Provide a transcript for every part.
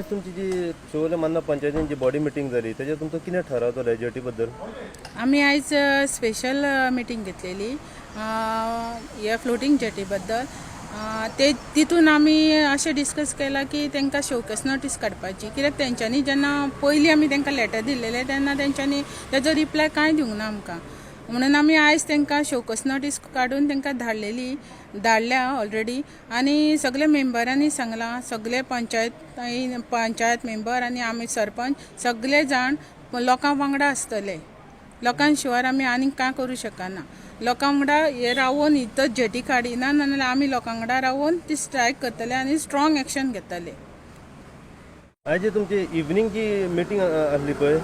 आज तुमची जी शिवोले मान्ना पंचायतीन जी बॉडी मिटींग जाली त्याच्यात तुमचं कितें ठरवतले जेटी बद्दल? आम्ही आज स्पेशल मीटिंग घेतलेली या फ्लोटिंग जेटी बद्दल. ते तितून आम्ही अशें डिस्कस केला की तांकां शोकेस नोटीस काडपाची, कित्याक तेंच्यांनी जेन्ना पयलीं आमी तांकां लेटर दिल्लेले तेन्ना तेंच्यांनी तेजो रिप्लाय कांय दिवंक ना आमकां. म्हणून आमी आयज तांकां शोकेस नोटीस काडून तांकां धाडल्या ऑलरेडी. आनी सगळे मेंबरांनी सांगलां, सगळे पंचायत मेंबर आनी आमी सरपंच सगळे जाण लोकां वांगडा आसतले. लोकां शिवाय आमी आनीक कांय करूं शकना. लोकां वांगडा हे रावून इतच जेटी काडिना, नाजाल्यार आमी लोकां वांगडा रावून ती स्ट्रायक करतले आनी स्ट्रॉंग एक्शन घेतले. आज जी तुमची इवनिंग जी मिटींग आसली पळय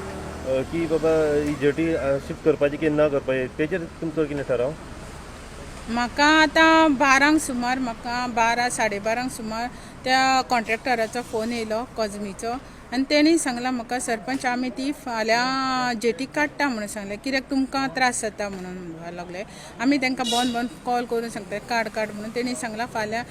की बाबा ही जेटी शिफ्ट करपाची की ना करपाची, तेचेर तुमचो कितें ठराव? म्हाका आतां 12 सुमार, म्हाका 12-12:30 सुमार त्या कॉन्ट्रॅक्टराचो फोन येयलो कॉजमीचो, आनी तेणी सांगलां म्हाका, सरपंच आमी ती फाल्यां जेटी काडटा म्हणून सांगलें, कित्याक तुमकां त्रास जाता म्हणून म्हणपाक लागले. आमी तांकां बोन कॉल करून सांगता काड म्हणून. तेणी सांगलां फाल्यां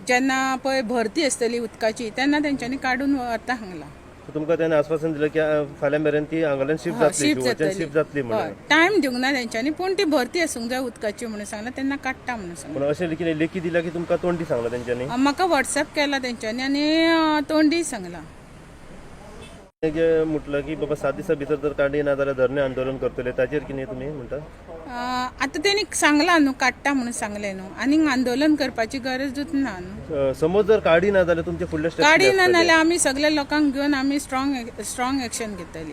जेन्ना पळय भरती आसतली उदकाची तेन्ना तेंच्यांनी काडून व्हरता सांगलां. तुमकां त्याने आश्वासन दिलें की फाल्यां मेरेन ती हांगाल्यान शिफ्ट जातली म्हणून. टायम दिवंक ना तेंच्यांनी, पूण ती भरती आसूंक जाय उदकाची म्हणून सांगलां, तेन्ना काडटा म्हणून सांगलां. पूण अशें कितें लेखी दिला की तुमकां तोंडी सांगलां तेंच्यांनी? म्हाका व्हॉट्सअप केला तेंच्यांनी आनी तोंडी सांगलां. जे म्हटलं की बाबा 7 दिसां भितर जर काडी ना जाल्यार धरणे आंदोलन करतले, ताचेर कितें तुमी म्हणटा? आतां तेणी सांगलां न्हू, काडटा म्हणून सांगलें न्हू, आनीक आंदोलन करपाची गरजूच ना न्हू. समज जर काडी ना जाल्यार तुमचे फुडले स्टेप काडी ना जाल्यार आमी सगळ्या लोकांक घेवन आमी स्ट्रॉंग एक्शन घेतली.